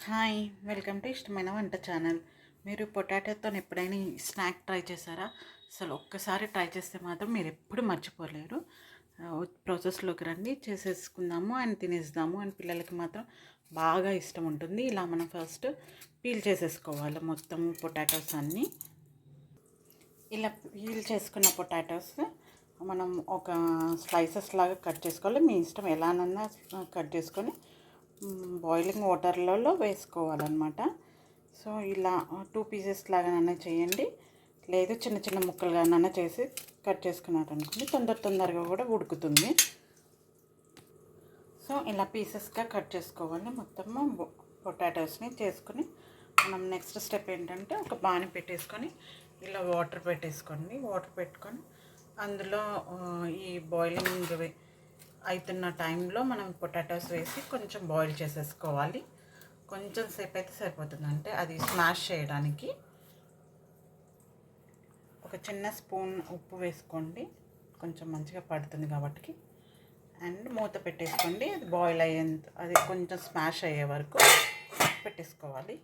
Hi, welcome to ఇష్టమైన వంట channel. మీరు పొటాటోతో ఎప్పుడైనా స్నాక్ ట్రై చేశారా? అసలు ఒక్కసారి ట్రై చేస్తే మాత్రం మీరు ఎప్పుడు మర్చిపోలేరు. ప్రాసెస్లోకి రండి, చేసేసుకుందాము అండ్ తినేద్దాము. అండ్ పిల్లలకి మాత్రం బాగా ఇష్టం ఉంటుంది. ఇలా మనం ఫస్ట్ పీల్ చేసేసుకోవాలి మొత్తం పొటాటోస్ అన్నీ. ఇలా పీల్ చేసుకున్న పొటాటోస్ మనం ఒక స్లైసెస్ లాగా కట్ చేసుకోవాలి. మీ ఇష్టం ఎలానన్నా కట్ చేసుకొని బాయిలింగ్ వాటర్లలో వేసుకోవాలన్నమాట. సో ఇలా 2 పీసెస్ లాగానైనా చేయండి, లేదు చిన్న చిన్న ముక్కలుగానైనా చేసి కట్ చేసుకున్నారనుకోండి తొందరగా కూడా ఉడుకుతుంది. సో ఇలా పీసెస్గా కట్ చేసుకోవాలి మొత్తము పొటాటోస్ని చేసుకుని మనం నెక్స్ట్ స్టెప్ ఏంటంటే ఒక బాణీ పెట్టేసుకొని ఇలా వాటర్ పెట్టేసుకోండి. వాటర్ పెట్టుకొని అందులో ఈ బాయిలింగ్ అవుతున్న టైంలో మనం పొటాటోస్ వేసి కొంచెం బాయిల్ చేసేసుకోవాలి. కొంచెం సేపు అయితే సరిపోతుంది, అంటే అది స్మాష్ చేయడానికి. ఒక చిన్న స్పూన్ ఉప్పు వేసుకోండి, కొంచెం మంచిగా పడుతుంది కాబట్టి. అండ్ మూత పెట్టేసుకోండి, అది బాయిల్ అయ్యేంత, అది కొంచెం స్మాష్ అయ్యే వరకు పెట్టేసుకోవాలి.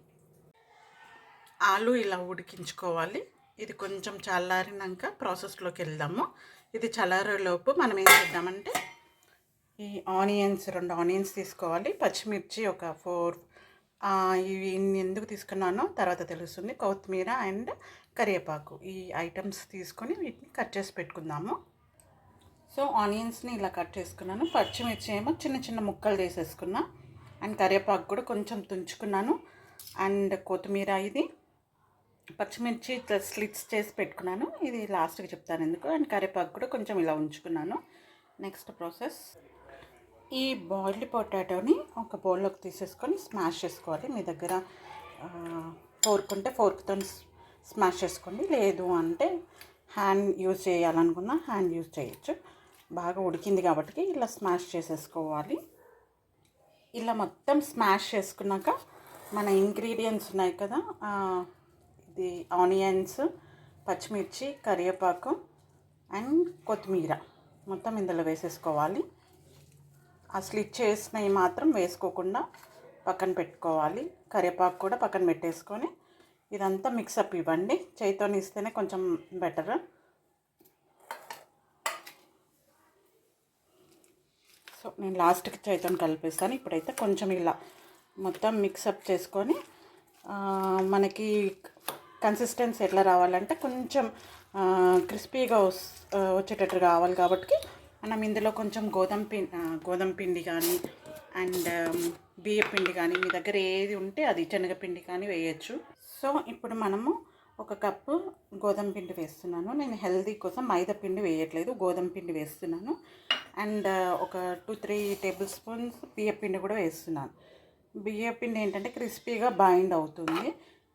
ఆలు ఇలా ఉడికించుకోవాలి. ఇది కొంచెం చల్లారినాక ప్రాసెస్లోకి వెళ్దాము. ఇది చల్లారేలోపు మనం ఏం చేద్దామంటే ఈ ఆనియన్స్ 2 ఆనియన్స్ తీసుకోవాలి, పచ్చిమిర్చి ఒక 4, ఇవి ఎందుకు తీసుకున్నానో తర్వాత తెలుస్తుంది. కొత్తిమీర అండ్ కరివేపాకు, ఈ ఐటమ్స్ తీసుకొని వీటిని కట్ చేసి పెట్టుకుందాము. సో ఆనియన్స్ని ఇలా కట్ చేసుకున్నాను, పచ్చిమిర్చి ఏమో చిన్న చిన్న ముక్కలు చేసేసుకున్నా, అండ్ కరివేపాకు కూడా కొంచెం తుంచుకున్నాను, అండ్ కొత్తిమీర ఇది పచ్చిమిర్చి స్లిట్స్ చేసి పెట్టుకున్నాను. ఇది లాస్ట్కి చెప్తాను ఎందుకు. అండ్ కరివేపాకు కూడా కొంచెం ఇలా ఉంచుకున్నాను. నెక్స్ట్ ప్రాసెస్, ఈ బాయిల్డ్ పొటాటోని ఒక బౌల్లోకి తీసేసుకొని స్మాష్ చేసుకోవాలి. మీ దగ్గర ఫోర్క్ ఉంటే ఫోర్క్తో స్మాష్ చేసుకోండి, లేదు అంటే హ్యాండ్ యూజ్ చేయాలనుకున్నా హ్యాండ్ యూజ్ చేయొచ్చు. బాగా ఉడికింది కాబట్టి ఇలా స్మాష్ చేసేసుకోవాలి. ఇలా మొత్తం స్మాష్ చేసుకున్నాక మన ఇంగ్రీడియంట్స్ ఉన్నాయి కదా, ఇది ఆనియన్స్, పచ్చిమిర్చి, కరివేపాకు అండ్ కొత్తిమీర మొత్తం ఇందులో వేసేసుకోవాలి. ఆ స్లిట్ చేసినవి మాత్రం వేసుకోకుండా పక్కన పెట్టుకోవాలి. కరివేపాకు కూడా పక్కన పెట్టేసుకొని ఇదంతా మిక్సప్ ఇవ్వండి. చేతితో ఇస్తేనే కొంచెం బెటర్. సో నేను లాస్ట్కి చేతితో కలిపేస్తాను. ఇప్పుడైతే కొంచెం ఇలా మొత్తం మిక్సప్ చేసుకొని మనకి కన్సిస్టెన్సీ ఎట్లా రావాలంటే కొంచెం క్రిస్పీగా వచ్చేటట్టు కావాలి. కాబట్టి మనం ఇందులో కొంచెం గోధుమ పిండి కానీ అండ్ బియ్య పిండి కానీ, మీ దగ్గర ఏది ఉంటే అది, శనగపిండి కానీ వేయచ్చు. సో ఇప్పుడు మనము 1 కప్పు గోధుమ పిండి వేస్తున్నాను. నేను హెల్దీ కోసం మైదా పిండి వేయట్లేదు, గోధుమ పిండి వేస్తున్నాను. అండ్ ఒక 2-3 టేబుల్ స్పూన్స్ బియ్య పిండి కూడా వేస్తున్నాను. బియ్య పిండి ఏంటంటే క్రిస్పీగా బైండ్ అవుతుంది.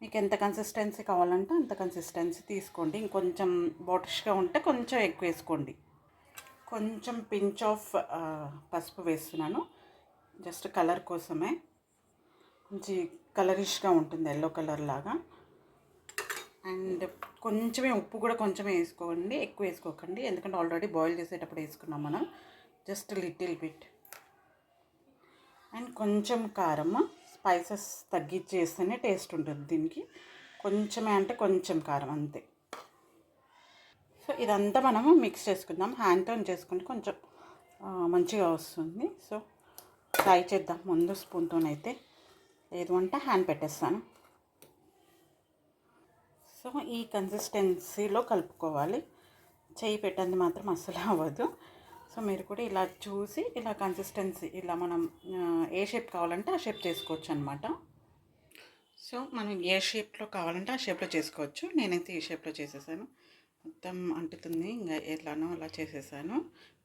మీకు ఎంత కన్సిస్టెన్సీ కావాలంటే అంత కన్సిస్టెన్సీ తీసుకోండి. ఇంకొంచెం వాటర్గా ఉంటే కొంచెం ఎక్కువ వేసుకోండి. కొంచెం పించ్ ఆఫ్ పసుపు వేస్తున్నాను, జస్ట్ కలర్ కోసమే. మంచి కలరిష్గా ఉంటుంది, ఎల్లో కలర్ లాగా. అండ్ కొంచెమే ఉప్పు కూడా కొంచెమే వేసుకోండి, ఎక్కువ వేసుకోకండి, ఎందుకంటే ఆల్రెడీ బాయిల్ చేసేటప్పుడు వేసుకున్నాం మనం. Just little bit. అండ్ కొంచెం కారం, స్పైసెస్ తగ్గించేస్తేనే టేస్ట్ ఉంటుంది దీనికి. కొంచెమే అంటే కొంచెం కారం అంతే. సో ఇదంతా మనము మిక్స్ చేసుకుందాం. హ్యాండ్తో చేసుకుంటే కొంచెం మంచిగా వస్తుంది. సో ట్రై చేద్దాం ముందు స్పూన్తోనైతే, లేదు అంటే హ్యాండ్ పెట్టేస్తాను. సో ఈ కన్సిస్టెన్సీలో కలుపుకోవాలి. చేయి పెట్టండి మాత్రం అస్సలు అవ్వదు. సో మీరు కూడా ఇలా చూసి ఇలా కన్సిస్టెన్సీ, ఇలా మనం ఏ షేప్ కావాలంటే ఆ షేప్ చేసుకోవచ్చు అనమాట. సో మనం ఏ షేప్లో కావాలంటే ఆ షేప్లో చేసుకోవచ్చు. నేనైతే ఈ షేప్లో చేసేసాను. మొత్తం అంటుతుంది, ఇంకా ఎట్లానో అలా చేసేసాను.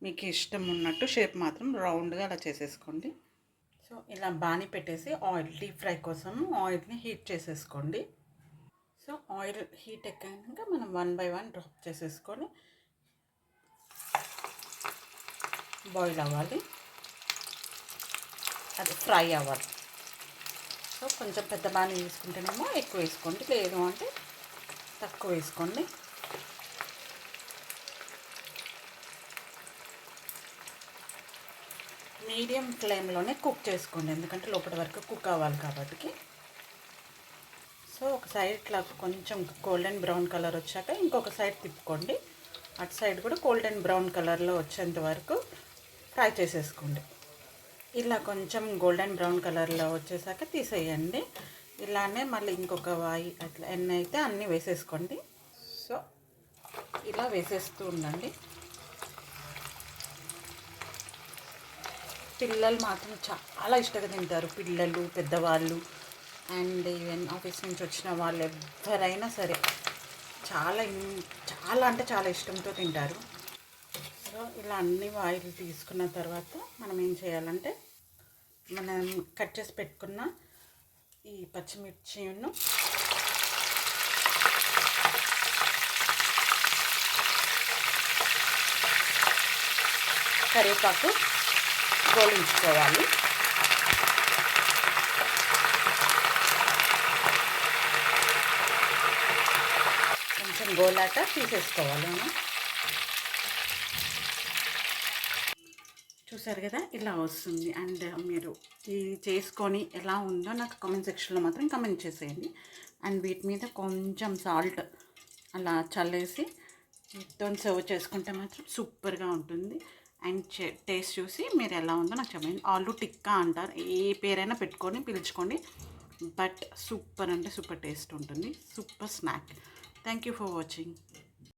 మీకు ఇష్టం ఉన్నట్టు షేప్ మాత్రం రౌండ్గా అలా చేసేసుకోండి. సో ఇలా బాణీ పెట్టేసి డీప్ ఫ్రై కోసం ఆయిల్ని హీట్ చేసేసుకోండి. సో ఆయిల్ హీట్ ఎక్కాక మనం 1 by 1 డ్రాప్ చేసేసుకొని బాయిల్ అవ్వాలి, అది ఫ్రై అవ్వాలి. సో కొంచెం పెద్ద బాణీ తీసుకుంటేనేమో ఎక్కువ వేసుకోండి, లేదు అంటే తక్కువ వేసుకోండి. మీడియం ఫ్లేమ్లోనే కుక్ చేసుకోండి, ఎందుకంటే లోపల వరకు కుక్ అవ్వాలి కాబట్టి. సో ఒక సైడ్ ఇట్లా కొంచెం గోల్డెన్ బ్రౌన్ కలర్ వచ్చాక ఇంకొక సైడ్ తిప్పుకోండి. అటు సైడ్ కూడా గోల్డెన్ బ్రౌన్ కలర్లో వచ్చేంత వరకు ఫ్రై చేసేసుకోండి. ఇలా కొంచెం గోల్డెన్ బ్రౌన్ కలర్లో వచ్చేసాక తీసేయండి. ఇలానే మళ్ళీ ఇంకొక వాయి అట్లా ఎన్ని అయితే అన్నీ వేసేసుకోండి. సో ఇలా వేసేస్తూ ఉండండి. పిల్లలు మాత్రం చాలా ఇష్టంగా తింటారు. పిల్లలు, పెద్దవాళ్ళు అండ్ ఈవెన్ ఆఫీస్ నుంచి వచ్చిన వాళ్ళు ఎవరైనా సరే చాలా చాలా అంటే చాలా ఇష్టంతో తింటారు. సో ఇలా అన్ని ఆయిల్ తీసుకున్న తర్వాత మనం ఏం చేయాలంటే మనం కట్ చేసి పెట్టుకున్న ఈ పచ్చిమిర్చిను కరివేపాకు గోలించుకోవాలి. కొంచెం గోలాక తీసేసుకోవాలి మనం. చూసారు కదా ఇలా వస్తుంది. అండ్ మీరు ఇది చేసుకొని ఎలా ఉందో నాకు కామెంట్ సెక్షన్లో మాత్రం కామెంట్ చేసేయండి. అండ్ వీటి మీద కొంచెం సాల్ట్ అలా చల్లేసి వీటితో సర్వ్ చేసుకుంటే మాత్రం సూపర్గా ఉంటుంది. అండ్ టేస్ట్ చూసి మీరు ఎలా ఉందో నాకు చెప్పండి. ఆలు టిక్కా అంటారు, ఏ పేరైనా పెట్టుకొని పిలుచుకోండి. బట్ సూపర్ అంటే సూపర్ టేస్ట్ ఉంటుంది. Super snack. Thank you for watching.